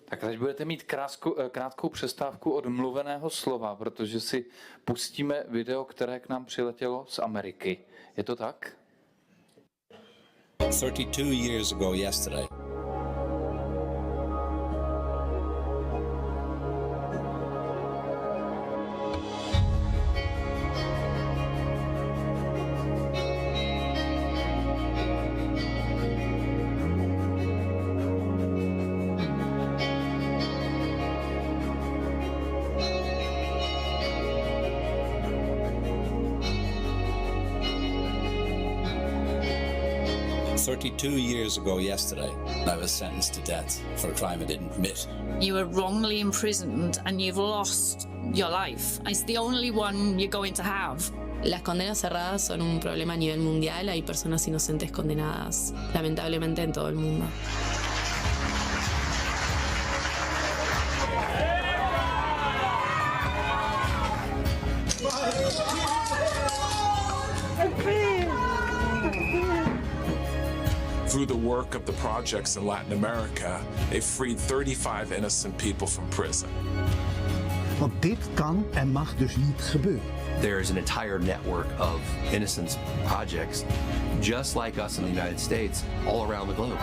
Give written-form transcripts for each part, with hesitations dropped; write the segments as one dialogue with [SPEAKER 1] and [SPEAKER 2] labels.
[SPEAKER 1] Tak teď budete mít krátkou přestávku od mluveného slova, protože si pustíme video, které k nám přiletělo z Ameriky. Je to tak?
[SPEAKER 2] 32 years ago yesterday. Two years ago yesterday, I was sentenced to death for a crime I didn't commit.
[SPEAKER 3] You were wrongly imprisoned and you've lost your life. It's the only one you're going to have.
[SPEAKER 4] Las condenas cerradas son un problema a nivel mundial. Hay personas inocentes condenadas, lamentablemente, en todo el mundo.
[SPEAKER 5] Through the work of the projects in Latin America, they freed 35 innocent people from prison.
[SPEAKER 6] Want dit kan en mag dus niet gebeuren.
[SPEAKER 7] There is an entire network of innocence projects, just like us in the United States, all around the globe.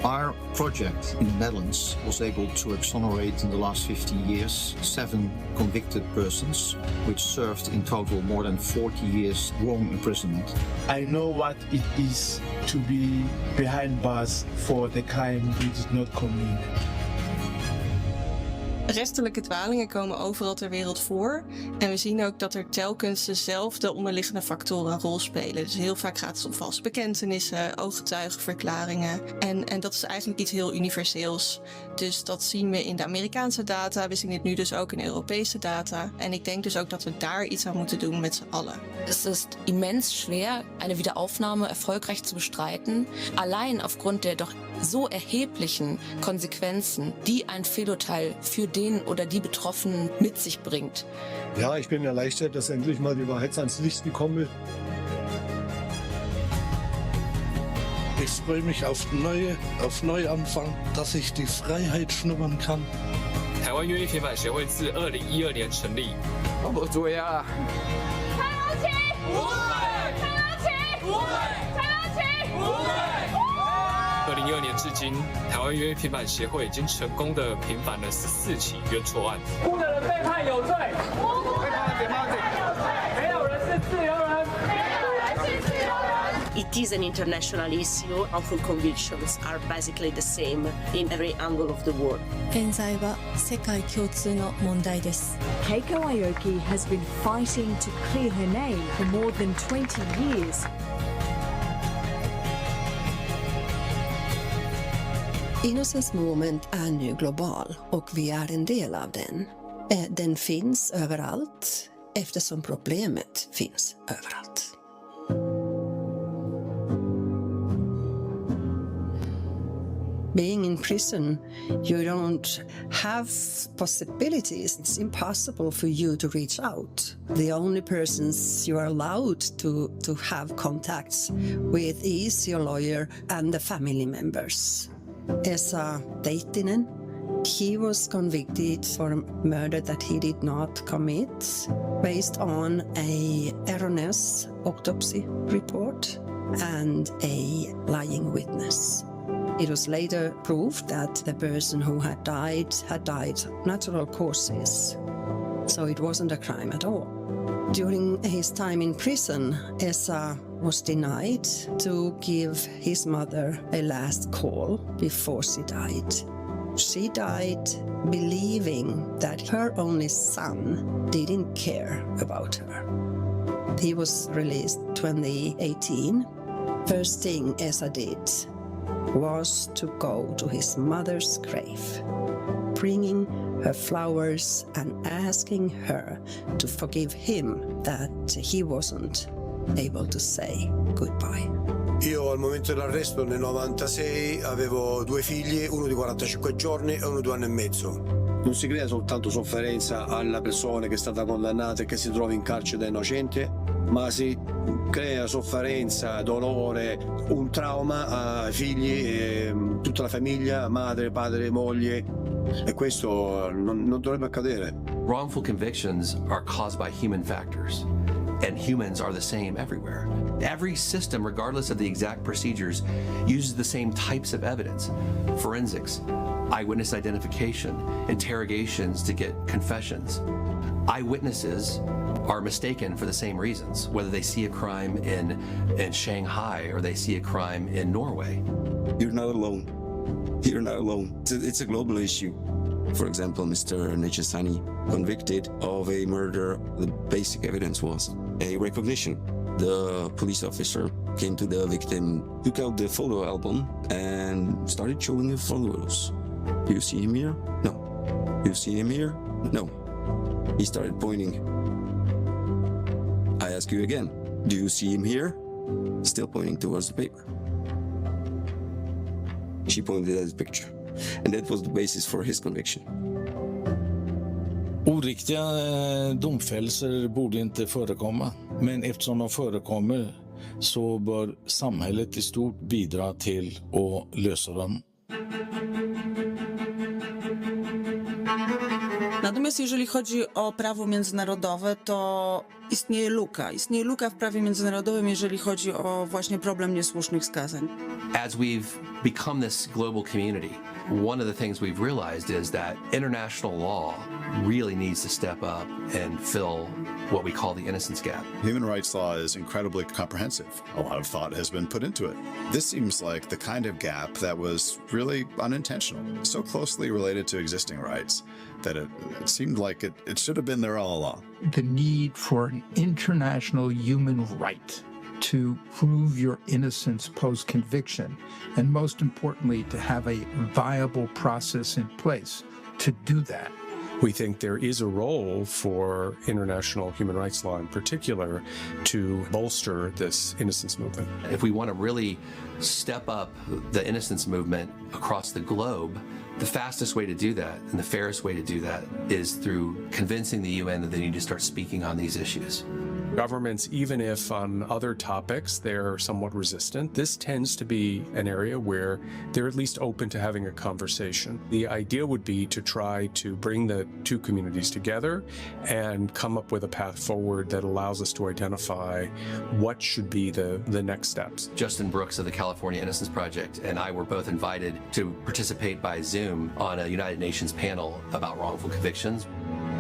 [SPEAKER 6] Our project in the Netherlands was able to exonerate in the last 50 years 7 convicted persons, which served in total more than 40 years long imprisonment.
[SPEAKER 8] I know what it is to be behind bars for the crime we did not commit.
[SPEAKER 9] Rechterlijke dwalingen komen overal ter wereld voor. En we zien ook dat er telkens dezelfde onderliggende factoren een rol spelen. Dus heel vaak gaat het om valse bekentenissen, ooggetuigenverklaringen. En dat is eigenlijk iets heel universeels. Dus dat zien we in de Amerikaanse data. We zien het nu dus ook in Europese data. En ik denk dus ook dat we daar iets aan moeten doen met z'n allen.
[SPEAKER 10] Es ist immens schwer, eine Wiederaufnahme erfolgreich zu bestreiten, allein aufgrund der doch so erheblichen Konsequenzen, die ein Fehlurteil für den oder die Betroffenen mit sich bringt.
[SPEAKER 8] Ja, ich bin erleichtert, dass endlich mal die Wahrheit ans Licht gekommen ist.
[SPEAKER 11] Ich freue mich auf Neuanfang, dass ich die Freiheit schnuppern kann.
[SPEAKER 12] 台湾冤狱平反协会自2012年成立。
[SPEAKER 1] 我做呀。
[SPEAKER 13] 蔡荣琪，无罪！蔡荣琪，无罪！蔡荣琪，无罪
[SPEAKER 12] ！2012年至今，台湾冤狱平反协会已经成功的平反了14起冤错案。
[SPEAKER 14] 无的人被判有罪，被判给报警，没有人是自由人，没有人是自由人。
[SPEAKER 15] It is an international issue. Awful convictions are basically the same in every angle of the world.
[SPEAKER 16] 冤罪は世界共通の問題です。
[SPEAKER 17] Keiko Aoki has been fighting to clear her name for more than 20 years.
[SPEAKER 18] Innocence Movement är nu global och vi är en del av den. Den finns överallt eftersom problemet finns överallt. Being in prison, you don't have possibilities. It's impossible for you to reach out. The only persons you are allowed to have contacts with is your lawyer and the family members. Esa Teitinen, he was convicted for a murder that he did not commit based on a erroneous autopsy report and a lying witness. It was later proved that the person who had died natural causes, so it wasn't a crime at all. During his time in prison, Esa was denied to give his mother a last call before she died. She died believing that her only son didn't care about her. He was released 2018. First thing Esa did was to go to his mother's grave, bringing her flowers and asking her to forgive him that he wasn't able to say goodbye.
[SPEAKER 19] Io al momento dell'arresto nel 96 avevo 2 figli, uno di 45 giorni e uno di 2 anni e mezzo.
[SPEAKER 20] Non si crea soltanto sofferenza alla persona che è stata condannata e che si trova in carcere da innocente,
[SPEAKER 19] ma si crea sofferenza, dolore, un trauma ai figli, tutta la famiglia, madre, padre, moglie, e questo non dovrebbe accadere.
[SPEAKER 7] Wrongful convictions are caused by human factors, and humans are the same everywhere. Every system, regardless of the exact procedures, uses the same types of evidence: forensics, eyewitness identification, interrogations to get confessions. Eyewitnesses are mistaken for the same reasons, whether they see a crime in Shanghai or they see a crime in Norway.
[SPEAKER 20] You're not alone. You're not alone. It's a global issue. For example, Mr. Nechesani, convicted of a murder, the basic evidence was a recognition. The police officer came to the victim, took out the photo album and started showing the photos. Do you see him here? No. Do you see him here? No. He started pointing. I ask you again, do you see him here? Still pointing towards the paper. She pointed at his picture. And that was the basis for his conviction.
[SPEAKER 8] Oriktiga domfällelser borde inte förekomma, men eftersom de förekommer så bör samhället i stort bidra till att lösa dem.
[SPEAKER 21] Natomiast jeżeli chodzi o prawo międzynarodowe, to istnieje luka. Istnieje luka w prawie międzynarodowym, jeżeli chodzi o właśnie problem niesłusznych skazań.
[SPEAKER 7] As we've become this global community, one of the things we've realized is that international law really needs to step up and fill what we call the innocence gap.
[SPEAKER 22] Human rights law is incredibly comprehensive. A lot of thought has been put into it. This seems like the kind of gap that was really unintentional, so closely related to existing rights that it seemed like it should have been there all along.
[SPEAKER 23] The need for an international human right to prove your innocence post-conviction, and most importantly, to have a viable process in place to do that.
[SPEAKER 24] We think there is a role for international human rights law in particular to bolster this innocence movement.
[SPEAKER 7] If we want to really step up the innocence movement across the globe, the fastest way to do that and the fairest way to do that is through convincing the UN that they need to start speaking on these issues.
[SPEAKER 24] Governments, even if on other topics they're somewhat resistant, this tends to be an area where they're at least open to having a conversation. The idea would be to try to bring the two communities together and come up with a path forward that allows us to identify what should be the next steps.
[SPEAKER 7] Justin Brooks of the California Innocence Project and I were both invited to participate by Zoom on a United Nations panel about wrongful convictions.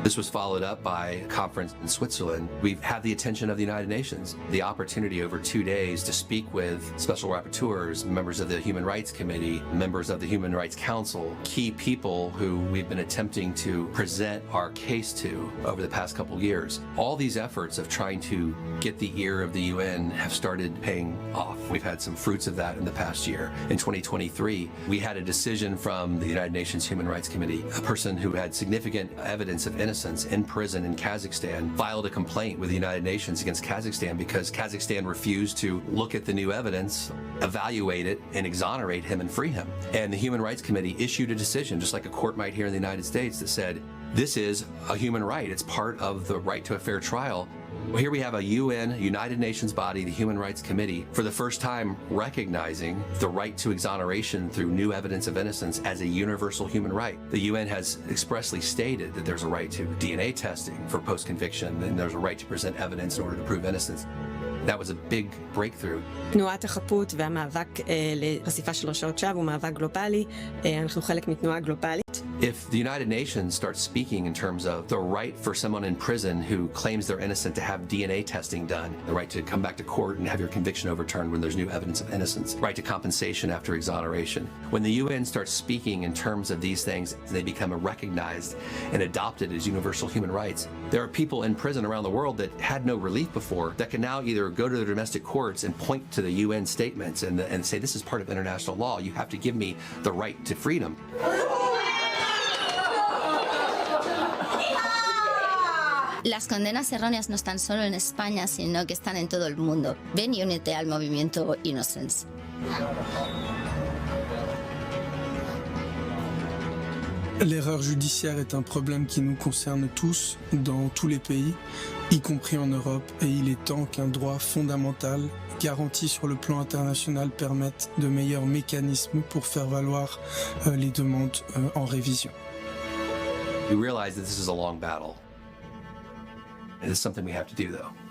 [SPEAKER 7] This was followed up by a conference in Switzerland. We've had the attention of the United Nations, the opportunity over 2 days to speak with special rapporteurs, members of the Human Rights Committee, members of the Human Rights Council, key people who we've been attempting to present our case to over the past couple years. All these efforts of trying to get the ear of the UN have started paying off. We've had some fruits of that in the past year. In 2023, we had a decision from the United Nations Human Rights Committee. A person who had significant evidence of innocence in prison in Kazakhstan filed a complaint with the United Nations against Kazakhstan because Kazakhstan refused to look at the new evidence, evaluate it, and exonerate him and free him. And the Human Rights Committee issued a decision, just like a court might here in the United States, that said, this is a human right. It's part of the right to a fair trial. Well, here we have a UN, United Nations body, the Human Rights Committee, for the first time recognizing the right to exoneration through new evidence of innocence as a universal human right. The UN has expressly stated that there's a right to DNA testing for post-conviction, and there's a right to present evidence in order to prove innocence. That was a big breakthrough.
[SPEAKER 25] תנועת החפות והמאבק לחשיפה של הרשעות שווא הוא מאבק גלובלי. אנחנו חלק מתנועה גלובלית.
[SPEAKER 7] If the United Nations starts speaking in terms of the right for someone in prison who claims they're innocent to have DNA testing done, the right to come back to court and have your conviction overturned when there's new evidence of innocence, right to compensation after exoneration. When the UN starts speaking in terms of these things, they become recognized and adopted as universal human rights. There are people in prison around the world that had no relief before that can now either go to the domestic courts and point to the UN statements and say, this is part of international law. You have to give me the right to freedom.
[SPEAKER 26] Las condenas erróneas no están solo en España, sino que están en todo el mundo. Ven y únete al movimiento Innocence.
[SPEAKER 2] L'erreur judiciaire est un problème qui nous concerne tous, dans tous les pays, y compris en Europe, et il est temps qu'un droit fondamental, garanti sur le plan international, permette de meilleurs mécanismes pour faire valoir les demandes en révision.
[SPEAKER 7] We realize that this is a long battle. It is something we have to do, though.